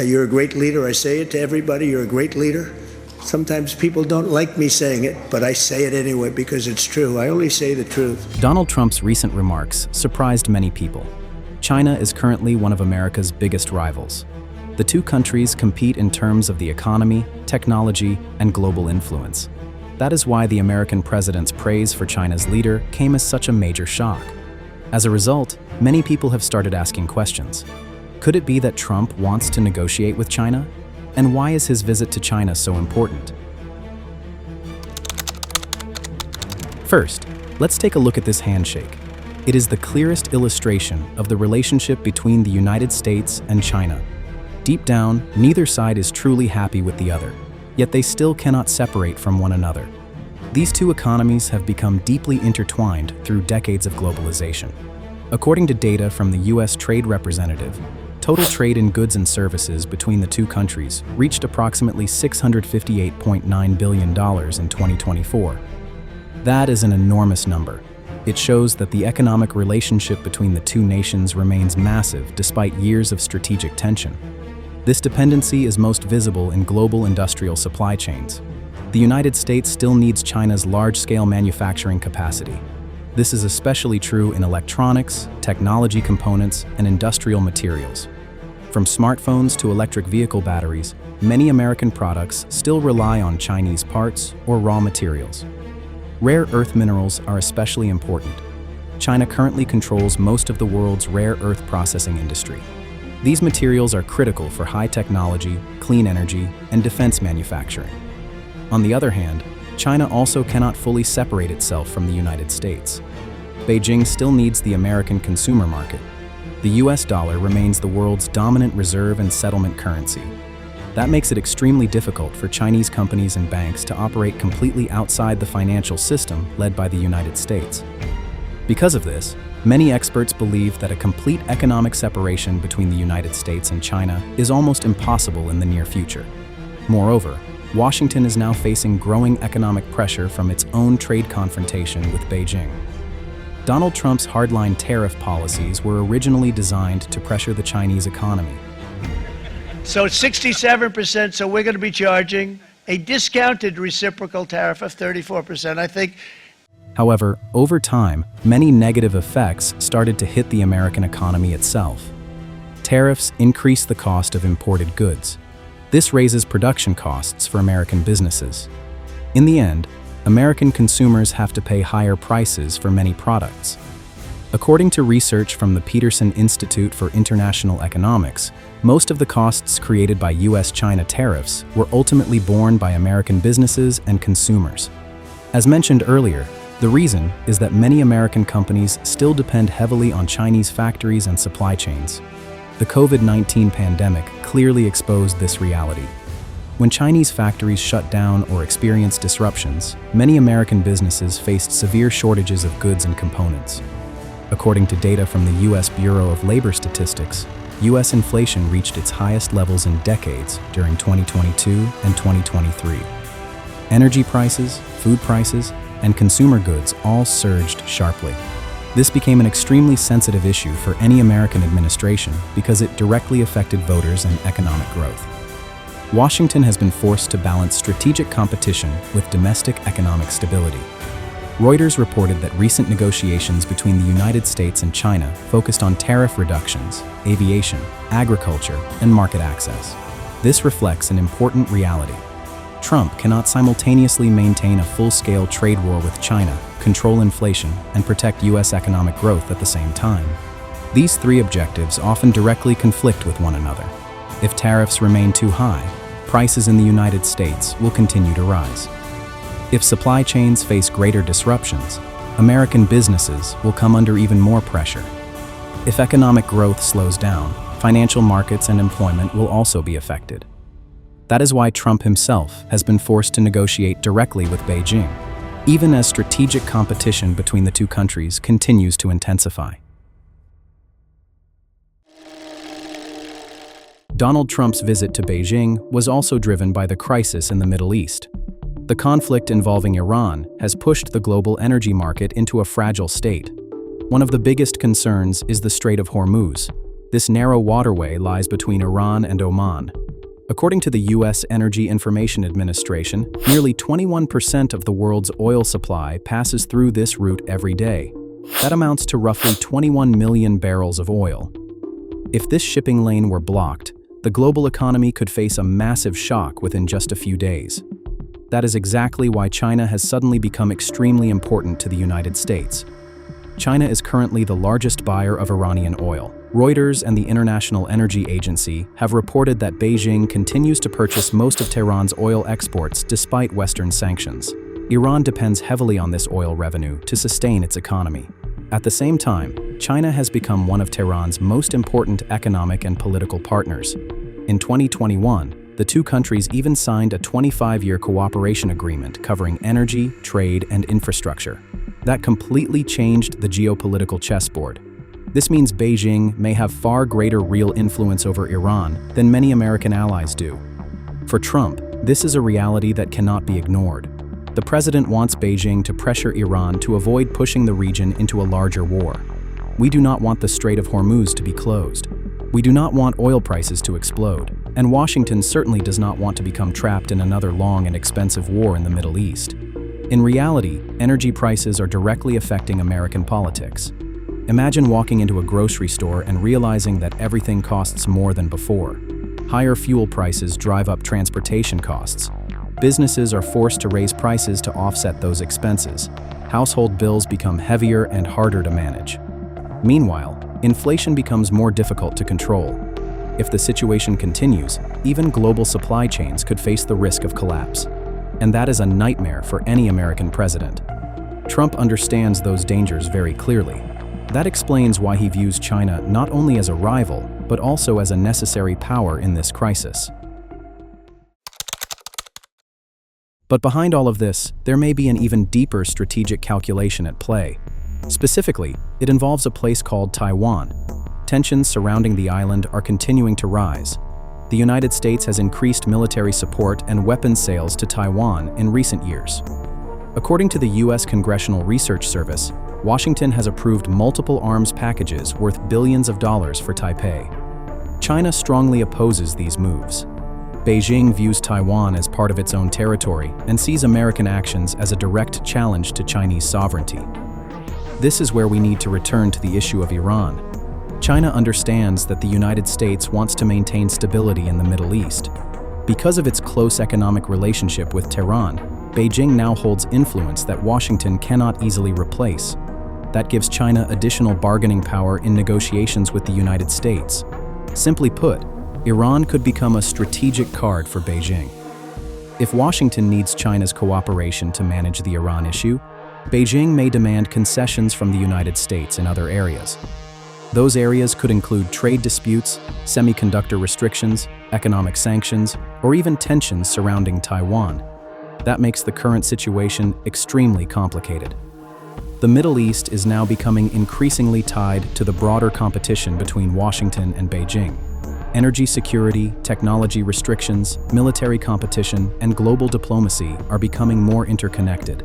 You're a great leader. I say it to everybody. You're a great leader. Sometimes people don't like me saying it, but I say it anyway because it's true. I only say the truth. Donald Trump's recent remarks surprised many people. China is currently one of America's biggest rivals. The two countries compete in terms of the economy, technology, and global influence. That is why the American president's praise for China's leader came as such a major shock. As a result, many people have started asking questions. Could it be that Trump wants to negotiate with China? And why is his visit to China so important? First, let's take a look at this handshake. It is the clearest illustration of the relationship between the United States and China. Deep down, neither side is truly happy with the other, yet they still cannot separate from one another. These two economies have become deeply intertwined through decades of globalization. According to data from the U.S. Trade Representative, total trade in goods and services between the two countries reached approximately $658.9 billion in 2024. That is an enormous number. It shows that the economic relationship between the two nations remains massive despite years of strategic tension. This dependency is most visible in global industrial supply chains. The United States still needs China's large-scale manufacturing capacity. This is especially true in electronics, technology components, and industrial materials. From smartphones to electric vehicle batteries, many American products still rely on Chinese parts or raw materials. Rare earth minerals are especially important. China currently controls most of the world's rare earth processing industry. These materials are critical for high technology, clean energy, and defense manufacturing. On the other hand, China also cannot fully separate itself from the United States. Beijing still needs the American consumer market. The US dollar remains the world's dominant reserve and settlement currency. That makes it extremely difficult for Chinese companies and banks to operate completely outside the financial system led by the United States. Because of this, many experts believe that a complete economic separation between the United States and China is almost impossible in the near future. Moreover, Washington is now facing growing economic pressure from its own trade confrontation with Beijing. Donald Trump's hardline tariff policies were originally designed to pressure the Chinese economy. So it's 67%, so we're going to be charging a discounted reciprocal tariff of 34%. I think. However, over time, many negative effects started to hit the American economy itself. Tariffs increase the cost of imported goods. This raises production costs for American businesses. In the end, American consumers have to pay higher prices for many products. According to research from the Peterson Institute for International Economics, most of the costs created by US-China tariffs were ultimately borne by American businesses and consumers. As mentioned earlier, the reason is that many American companies still depend heavily on Chinese factories and supply chains. The COVID-19 pandemic clearly exposed this reality. When Chinese factories shut down or experienced disruptions, many American businesses faced severe shortages of goods and components. According to data from the U.S. Bureau of Labor Statistics, U.S. inflation reached its highest levels in decades during 2022 and 2023. Energy prices, food prices, and consumer goods all surged sharply. This became an extremely sensitive issue for any American administration because it directly affected voters and economic growth. Washington has been forced to balance strategic competition with domestic economic stability. Reuters reported that recent negotiations between the United States and China focused on tariff reductions, aviation, agriculture, and market access. This reflects an important reality. Trump cannot simultaneously maintain a full-scale trade war with China, control inflation, and protect U.S. economic growth at the same time. These three objectives often directly conflict with one another. If tariffs remain too high, prices in the United States will continue to rise. If supply chains face greater disruptions, American businesses will come under even more pressure. If economic growth slows down, financial markets and employment will also be affected. That is why Trump himself has been forced to negotiate directly with Beijing, even as strategic competition between the two countries continues to intensify. Donald Trump's visit to Beijing was also driven by the crisis in the Middle East. The conflict involving Iran has pushed the global energy market into a fragile state. One of the biggest concerns is the Strait of Hormuz. This narrow waterway lies between Iran and Oman. According to the U.S. Energy Information Administration, nearly 21% of the world's oil supply passes through this route every day. That amounts to roughly 21 million barrels of oil. If this shipping lane were blocked, the global economy could face a massive shock within just a few days. That is exactly why China has suddenly become extremely important to the United States. China is currently the largest buyer of Iranian oil. Reuters and the International Energy Agency have reported that Beijing continues to purchase most of Tehran's oil exports despite Western sanctions. Iran depends heavily on this oil revenue to sustain its economy. At the same time, China has become one of Tehran's most important economic and political partners. In 2021, the two countries even signed a 25-year cooperation agreement covering energy, trade, and infrastructure. That completely changed the geopolitical chessboard. This means Beijing may have far greater real influence over Iran than many American allies do. For Trump, this is a reality that cannot be ignored. The president wants Beijing to pressure Iran to avoid pushing the region into a larger war. We do not want the Strait of Hormuz to be closed. We do not want oil prices to explode, and Washington certainly does not want to become trapped in another long and expensive war in the Middle East. In reality, energy prices are directly affecting American politics. Imagine walking into a grocery store and realizing that everything costs more than before. Higher fuel prices drive up transportation costs. Businesses are forced to raise prices to offset those expenses. Household bills become heavier and harder to manage. Meanwhile, inflation becomes more difficult to control. If the situation continues, even global supply chains could face the risk of collapse. And that is a nightmare for any American president. Trump understands those dangers very clearly. That explains why he views China not only as a rival, but also as a necessary power in this crisis. But behind all of this, there may be an even deeper strategic calculation at play. Specifically, it involves a place called Taiwan. Tensions surrounding the island are continuing to rise. The United States has increased military support and weapons sales to Taiwan in recent years. According to the U.S. Congressional Research Service, Washington has approved multiple arms packages worth billions of dollars for Taipei. China strongly opposes these moves. Beijing views Taiwan as part of its own territory and sees American actions as a direct challenge to Chinese sovereignty. This is where we need to return to the issue of Iran. China understands that the United States wants to maintain stability in the Middle East. Because of its close economic relationship with Tehran, Beijing now holds influence that Washington cannot easily replace. That gives China additional bargaining power in negotiations with the United States. Simply put, Iran could become a strategic card for Beijing. If Washington needs China's cooperation to manage the Iran issue, Beijing may demand concessions from the United States in other areas. Those areas could include trade disputes, semiconductor restrictions, economic sanctions, or even tensions surrounding Taiwan. That makes the current situation extremely complicated. The Middle East is now becoming increasingly tied to the broader competition between Washington and Beijing. Energy security, technology restrictions, military competition, and global diplomacy are becoming more interconnected.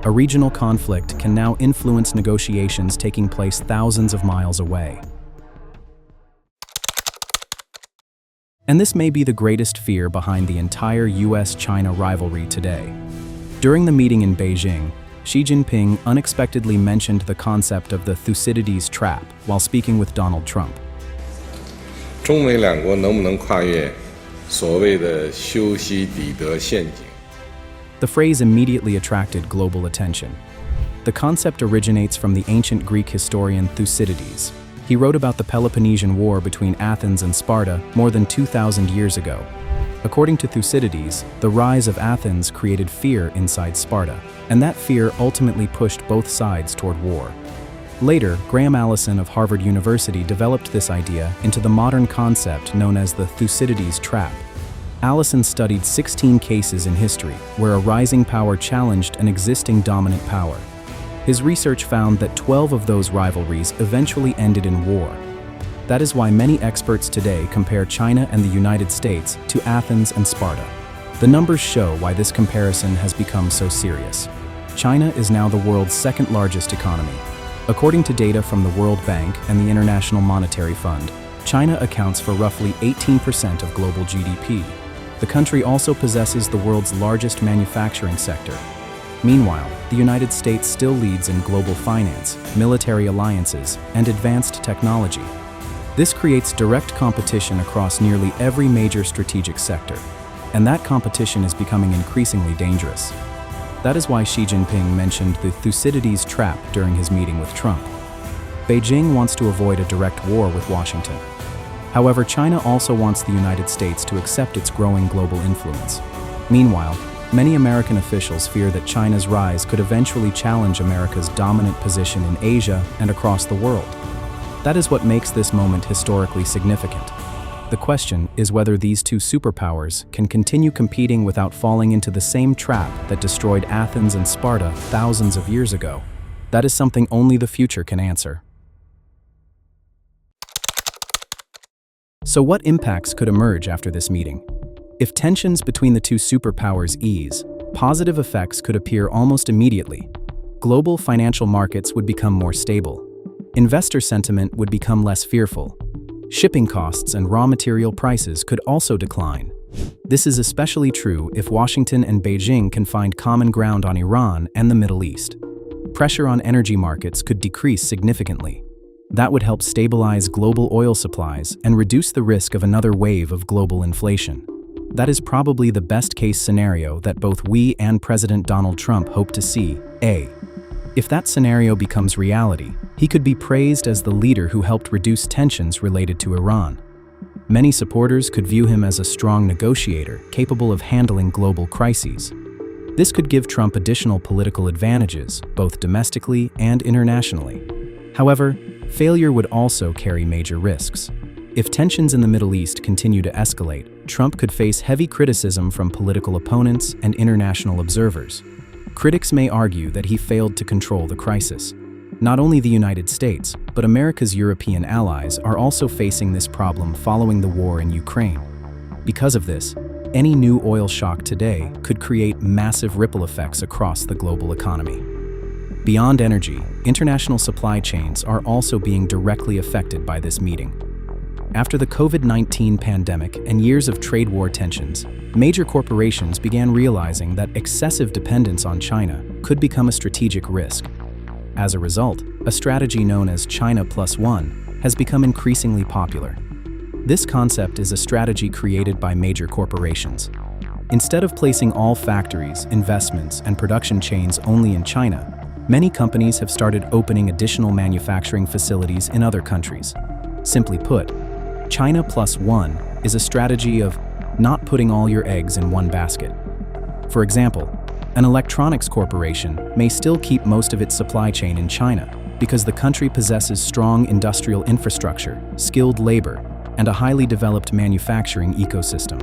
A regional conflict can now influence negotiations taking place thousands of miles away. And this may be the greatest fear behind the entire US-China rivalry today. During the meeting in Beijing, Xi Jinping unexpectedly mentioned the concept of the Thucydides trap while speaking with Donald Trump. 中美两国能不能跨越所谓的修昔底德陷阱？ The phrase immediately attracted global attention. The concept originates from the ancient Greek historian Thucydides. He wrote about the Peloponnesian War between Athens and Sparta more than 2,000 years ago. According to Thucydides, the rise of Athens created fear inside Sparta, and that fear ultimately pushed both sides toward war. Later, Graham Allison of Harvard University developed this idea into the modern concept known as the Thucydides trap. Allison studied 16 cases in history where a rising power challenged an existing dominant power. His research found that 12 of those rivalries eventually ended in war. That is why many experts today compare China and the United States to Athens and Sparta. The numbers show why this comparison has become so serious. China is now the world's second largest economy. According to data from the World Bank and the International Monetary Fund, China accounts for roughly 18% of global GDP. The country also possesses the world's largest manufacturing sector. Meanwhile, the United States still leads in global finance, military alliances, and advanced technology. This creates direct competition across nearly every major strategic sector, and that competition is becoming increasingly dangerous. That is why Xi Jinping mentioned the Thucydides trap during his meeting with Trump. Beijing wants to avoid a direct war with Washington. However, China also wants the United States to accept its growing global influence. Meanwhile, many American officials fear that China's rise could eventually challenge America's dominant position in Asia and across the world. That is what makes this moment historically significant. The question is whether these two superpowers can continue competing without falling into the same trap that destroyed Athens and Sparta thousands of years ago. That is something only the future can answer. So what impacts could emerge after this meeting? If tensions between the two superpowers ease, positive effects could appear almost immediately. Global financial markets would become more stable. Investor sentiment would become less fearful. Shipping costs and raw material prices could also decline. This is especially true if Washington and Beijing can find common ground on Iran and the Middle East. Pressure on energy markets could decrease significantly. That would help stabilize global oil supplies and reduce the risk of another wave of global inflation. That is probably the best-case scenario that both we and President Donald Trump hope to see. If that scenario becomes reality, he could be praised as the leader who helped reduce tensions related to Iran. Many supporters could view him as a strong negotiator capable of handling global crises. This could give Trump additional political advantages, both domestically and internationally. However, failure would also carry major risks. If tensions in the Middle East continue to escalate, Trump could face heavy criticism from political opponents and international observers. Critics may argue that he failed to control the crisis. Not only the United States, but America's European allies are also facing this problem following the war in Ukraine. Because of this, any new oil shock today could create massive ripple effects across the global economy. Beyond energy, international supply chains are also being directly affected by this meeting. After the COVID-19 pandemic and years of trade war tensions, major corporations began realizing that excessive dependence on China could become a strategic risk. As a result, a strategy known as China Plus One has become increasingly popular. This concept is a strategy created by major corporations. Instead of placing all factories, investments, and production chains only in China, many companies have started opening additional manufacturing facilities in other countries. Simply put, China Plus One is a strategy of not putting all your eggs in one basket. For example, an electronics corporation may still keep most of its supply chain in China because the country possesses strong industrial infrastructure, skilled labor, and a highly developed manufacturing ecosystem.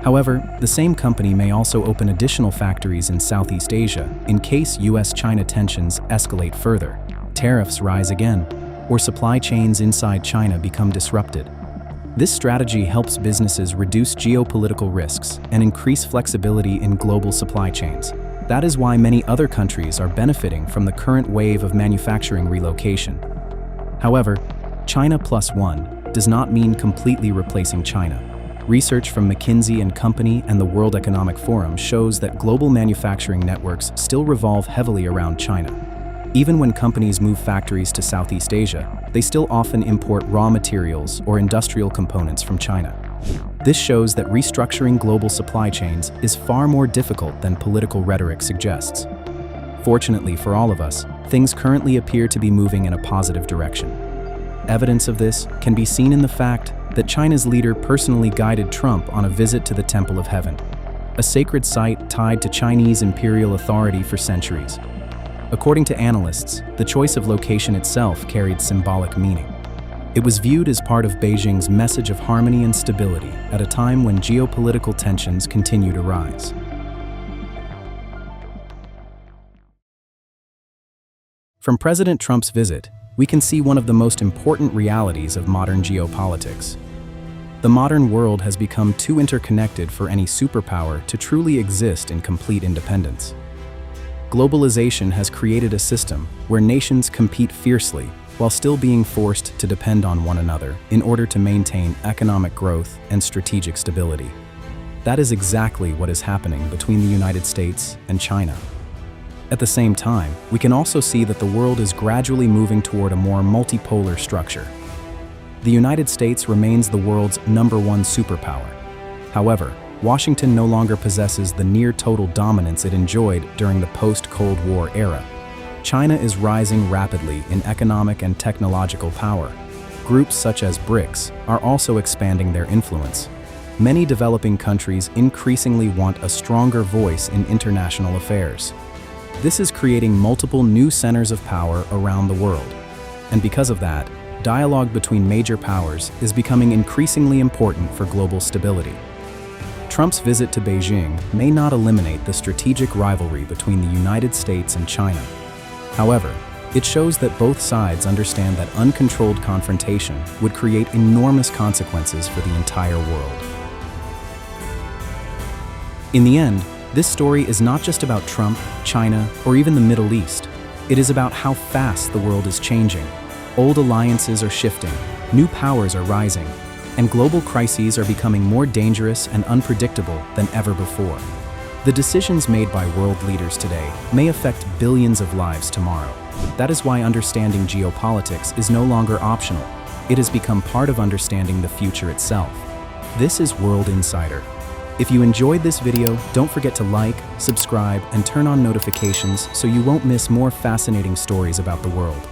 However, the same company may also open additional factories in Southeast Asia in case US-China tensions escalate further, tariffs rise again, or supply chains inside China become disrupted. This strategy helps businesses reduce geopolitical risks and increase flexibility in global supply chains. That is why many other countries are benefiting from the current wave of manufacturing relocation. However, China Plus One does not mean completely replacing China. Research from McKinsey & Company and the World Economic Forum shows that global manufacturing networks still revolve heavily around China. Even when companies move factories to Southeast Asia, they still often import raw materials or industrial components from China. This shows that restructuring global supply chains is far more difficult than political rhetoric suggests. Fortunately for all of us, things currently appear to be moving in a positive direction. Evidence of this can be seen in the fact that China's leader personally guided Trump on a visit to the Temple of Heaven, a sacred site tied to Chinese imperial authority for centuries. According to analysts, the choice of location itself carried symbolic meaning. It was viewed as part of Beijing's message of harmony and stability at a time when geopolitical tensions continue to rise. From President Trump's visit, we can see one of the most important realities of modern geopolitics. The modern world has become too interconnected for any superpower to truly exist in complete independence. Globalization has created a system where nations compete fiercely, while still being forced to depend on one another in order to maintain economic growth and strategic stability. That is exactly what is happening between the United States and China. At the same time, we can also see that the world is gradually moving toward a more multipolar structure. The United States remains the world's #1 superpower. However, Washington no longer possesses the near-total dominance it enjoyed during the post-Cold War era. China is rising rapidly in economic and technological power. Groups such as BRICS are also expanding their influence. Many developing countries increasingly want a stronger voice in international affairs. This is creating multiple new centers of power around the world. And because of that, dialogue between major powers is becoming increasingly important for global stability. Trump's visit to Beijing may not eliminate the strategic rivalry between the United States and China. However, it shows that both sides understand that uncontrolled confrontation would create enormous consequences for the entire world. In the end, this story is not just about Trump, China, or even the Middle East. It is about how fast the world is changing. Old alliances are shifting, new powers are rising, and global crises are becoming more dangerous and unpredictable than ever before. The decisions made by world leaders today may affect billions of lives tomorrow. That is why understanding geopolitics is no longer optional. It has become part of understanding the future itself. This is World Insider. If you enjoyed this video, don't forget to like, subscribe, and turn on notifications so you won't miss more fascinating stories about the world.